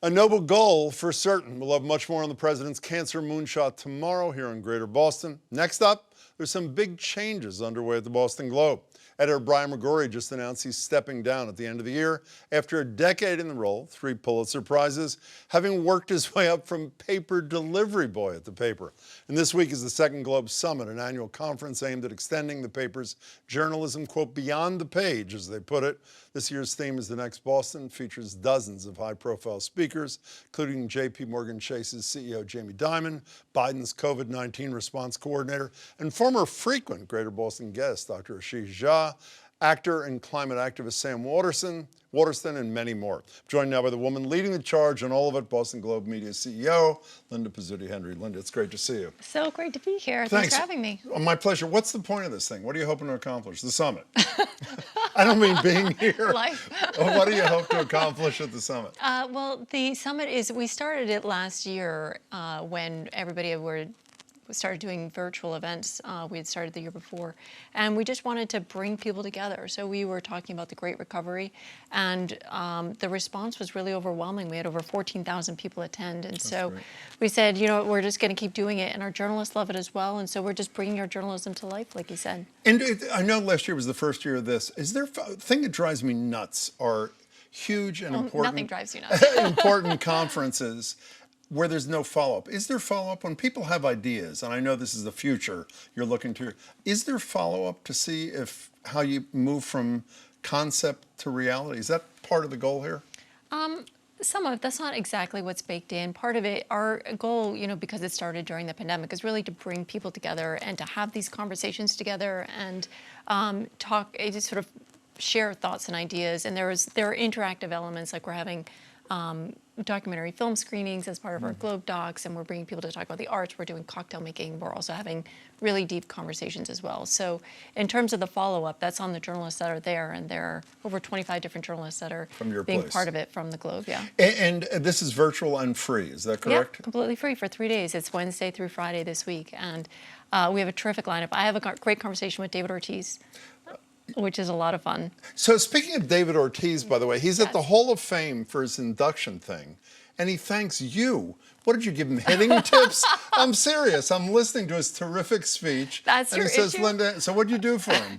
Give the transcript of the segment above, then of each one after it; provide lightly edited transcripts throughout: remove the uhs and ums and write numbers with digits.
A noble goal for certain. We'll have much more on the president's cancer moonshot tomorrow here in Greater Boston. Next up, there's some big changes underway at the Boston Globe. Editor Brian McGrory just announced he's stepping down at the end of the year after a decade in the role, 3 Pulitzer Prizes, having worked his way up from paper delivery boy at the paper. And this week is the second Globe Summit, an annual conference aimed at extending the paper's journalism, quote, beyond the page, as they put it. This year's theme is The Next Boston, features dozens of high-profile speakers, including J.P. Morgan Chase's CEO Jamie Dimon, Biden's COVID-19 response coordinator, and former frequent Greater Boston guest, Dr. Ashish Jha, actor and climate activist Sam Waterston, and many more. Joined now by the woman leading the charge on all of it, Boston Globe Media CEO, Linda Pizzuti Henry. Linda, it's great to see you. So great to be here. Thanks for having me. My pleasure. What's the point of this thing? What are you hoping to accomplish? The summit. I don't mean being here. Life. What do you hope to accomplish at the summit? Well, the summit is, we started it last year when everybody started doing virtual events. We had started the year before, and we just wanted to bring people together. So we were talking about the Great Recovery, and the response was really overwhelming. We had over 14,000 people attend, and so we said, you know, we're just going to keep doing it, and our journalists love it as well, and so we're just bringing our journalism to life, like you said. And I know last year was the first year of this. Is there a thing that drives me nuts are huge and important. Nothing drives you nuts. Important conferences where there's no follow-up. Is there follow-up when people have ideas? And I know this is the future you're looking to. Is there follow-up to see how you move from concept to reality? Is that part of the goal here? Some of it. That's not exactly what's baked in. Part of it, our goal, you know, because it started during the pandemic, is really to bring people together and to have these conversations together and just sort of share thoughts and ideas. And there are interactive elements, like we're having documentary film screenings as part of our Globe Docs, and we're bringing people to talk about the arts. We're doing cocktail making. We're also having really deep conversations as well. So in terms of the follow-up, that's on the journalists that are there, and there are over 25 different journalists that are being part of it from the Globe, yeah. And this is virtual and free, is that correct? Yeah, completely free for 3 days. It's Wednesday through Friday this week, and we have a terrific lineup. I have a great conversation with David Ortiz, which is a lot of fun. So speaking of David Ortiz, by the way, he's at the Hall of Fame for his induction thing, and he thanks you. What did you give him, hitting tips? I'm serious. I'm listening to his terrific speech. That's and your he says, issue? Linda, so what'd you do for him?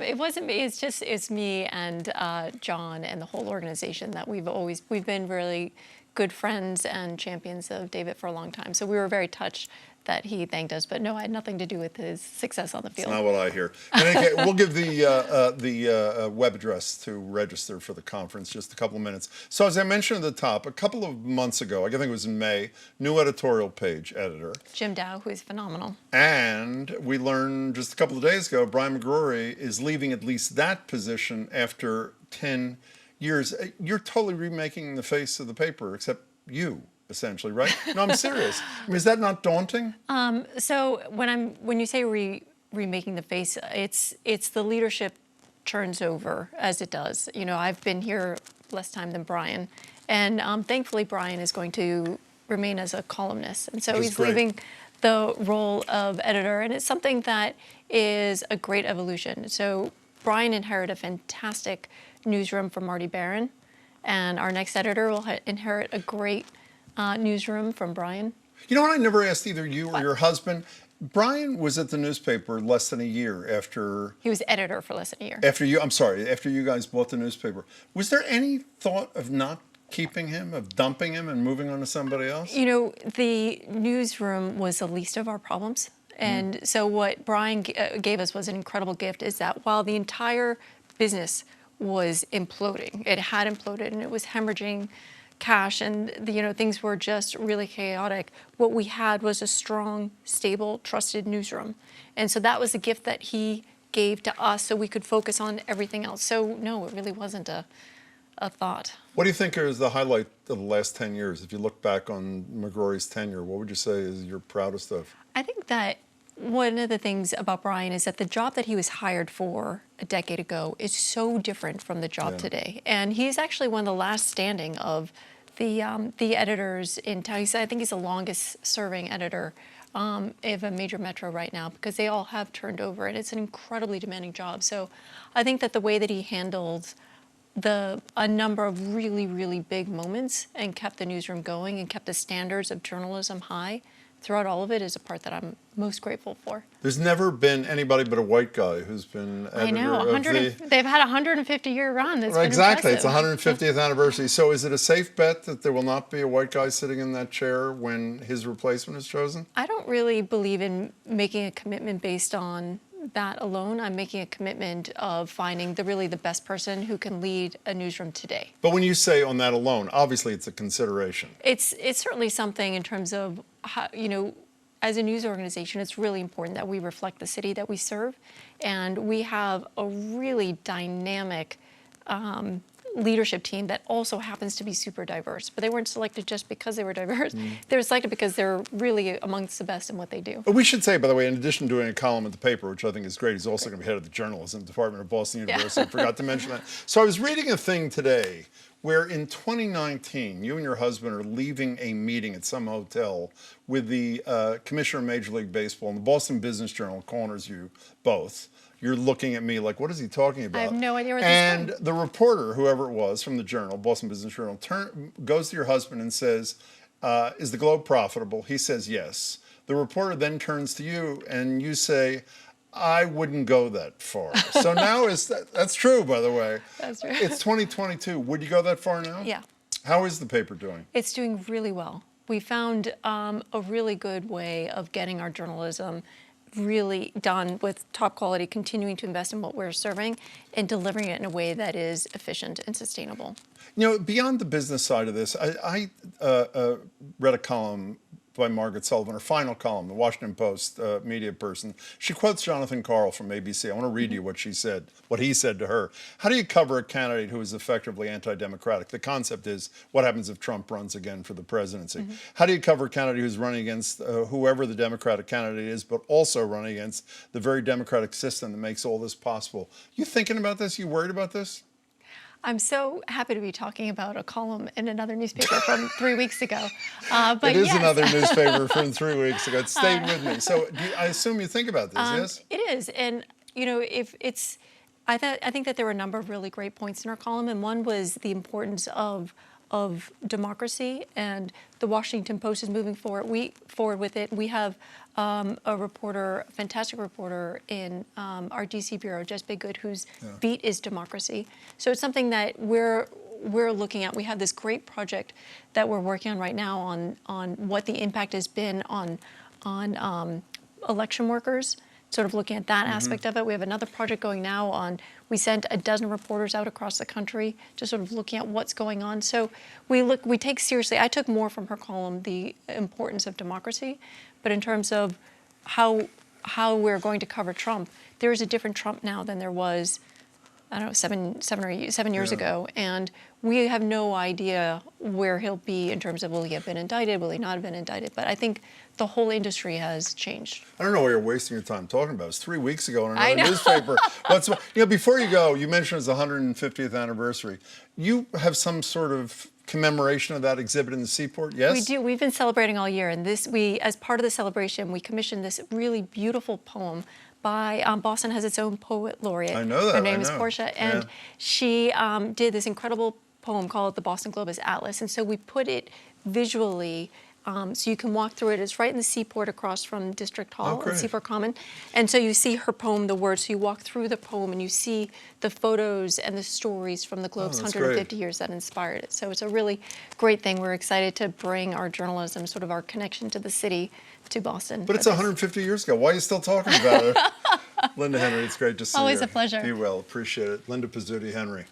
It wasn't me. It's me and John and the whole organization that we've been really good friends and champions of David for a long time. So we were very touched that he thanked us, but no, I had nothing to do with his success on the field. That's not what I hear. And we'll give the web address to register for the conference, just a couple of minutes. So as I mentioned at the top, a couple of months ago, I think it was in May, new editorial page editor. Jim Braude, who is phenomenal. And we learned just a couple of days ago, Brian McGrory is leaving at least that position after 10 years. You're totally remaking the face of the paper, except you. Essentially, right? No, I'm serious. I mean, is that not daunting? So when you say remaking the face, it's the leadership turns over as it does. You know, I've been here less time than Brian, and thankfully Brian is going to remain as a columnist, and so he's leaving the role of editor, and it's something that is a great evolution. So Brian inherited a fantastic newsroom from Marty Barron, and our next editor will inherit a great newsroom from Brian. You know what I never asked either you or your husband? Brian was at the newspaper less than a year after... He was editor for less than a year. After you guys bought the newspaper. Was there any thought of not keeping him, of dumping him and moving on to somebody else? You know, the newsroom was the least of our problems. And so what Brian gave us was an incredible gift, is that while the entire business was imploding, it had imploded and it was hemorrhaging cash, and things were just really chaotic. What we had was a strong, stable, trusted newsroom, and so that was a gift that he gave to us, so we could focus on everything else. So no, it really wasn't a thought. What do you think is the highlight of the last 10 years? If you look back on McGrory's tenure, what would you say is your proudest of? I think that one of the things about Brian is that the job that he was hired for a decade ago is so different from the job today. And he's actually one of the last standing of the editors in town. I think he's the longest serving editor of a major metro right now, because they all have turned over, and it's an incredibly demanding job. So I think that the way that he handled a number of really, really big moments and kept the newsroom going and kept the standards of journalism high throughout all of it is a part that I'm most grateful for. There's never been anybody but a white guy who's been editor I know, of the... they've had a 150-year run. That's been Exactly, impressive. it's 150th anniversary. So is it a safe bet that there will not be a white guy sitting in that chair when his replacement is chosen? I don't really believe in making a commitment based on that alone. I'm making a commitment of finding really the best person who can lead a newsroom today. But when you say on that alone, obviously it's a consideration. It's certainly something in terms of how, as a news organization, it's really important that we reflect the city that we serve, and we have a really dynamic leadership team that also happens to be super diverse. But they weren't selected just because they were diverse. They were selected because they're really amongst the best in what they do. But we should say, by the way, in addition to doing a column at the paper, which I think is great, he's also going to be head of the journalism department of Boston University. I forgot to mention that. So I was reading a thing today where in 2019, you and your husband are leaving a meeting at some hotel with the commissioner of Major League Baseball, and the Boston Business Journal corners you both. You're looking at me like, what is he talking about? I have no idea what this And is. the reporter, whoever it was from the Journal, Boston Business Journal, goes to your husband and says, is the Globe profitable? He says yes. The reporter then turns to you and you say, I wouldn't go that far. So now that's true, by the way. That's right. It's 2022. Would you go that far now? Yeah. How is the paper doing? It's doing really well. We found a really good way of getting our journalism really done with top quality, continuing to invest in what we're serving and delivering it in a way that is efficient and sustainable. Beyond the business side of this, I read a column by Margaret Sullivan, her final column, the Washington Post media person. She quotes Jonathan Karl from ABC. I want to read you what she said, what he said to her. How do you cover a candidate who is effectively anti-democratic? The concept is, what happens if Trump runs again for the presidency? How do you cover a candidate who's running against whoever the Democratic candidate is, but also running against the very democratic system that makes all this possible? You thinking about this? You worried about this? I'm so happy to be talking about a column in another newspaper from 3 weeks ago. But it is yes. another newspaper from 3 weeks ago. It stayed with me. So I assume you think about this, yes? It is. And, if it's, I think that there were a number of really great points in our column. And one was the importance of democracy, and the Washington Post is moving forward with it. We have a fantastic reporter in our DC bureau, Jess Biggood, whose beat is democracy. So it's something that we're looking at. We have this great project that we're working on right now on what the impact has been on election workers, sort of looking at that aspect of it. We have another project going now on, we sent a dozen reporters out across the country just sort of looking at what's going on. So we take seriously, I took more from her column, the importance of democracy, but in terms of how we're going to cover Trump, there is a different Trump now than there was, I don't know, 7 years ago. And we have no idea where he'll be in terms of, will he have been indicted, will he not have been indicted? But I think the whole industry has changed. I don't know why you're wasting your time talking about it. It's 3 weeks ago in I another know. newspaper. Before you go, you mentioned it's the 150th anniversary. You have some sort of commemoration of that exhibit in the Seaport, yes? We do. We've been celebrating all year. And as part of the celebration, we commissioned this really beautiful poem by, Boston has its own poet laureate. I know that. Her name is Portia. And she did this incredible poem called The Boston Globe as Atlas. And so we put it visually so you can walk through it. It's right in the Seaport across from District Hall and Seaport Common. And so you see her poem, the words. So you walk through the poem and you see the photos and the stories from the Globe's 150 years that inspired it. So it's a really great thing. We're excited to bring our journalism, sort of our connection to the city, to Boston. But it's 150 years ago. Why are you still talking about it? Linda Henry, it's great to see you. Always a pleasure. Be well. Appreciate it. Linda Pizzuti Henry.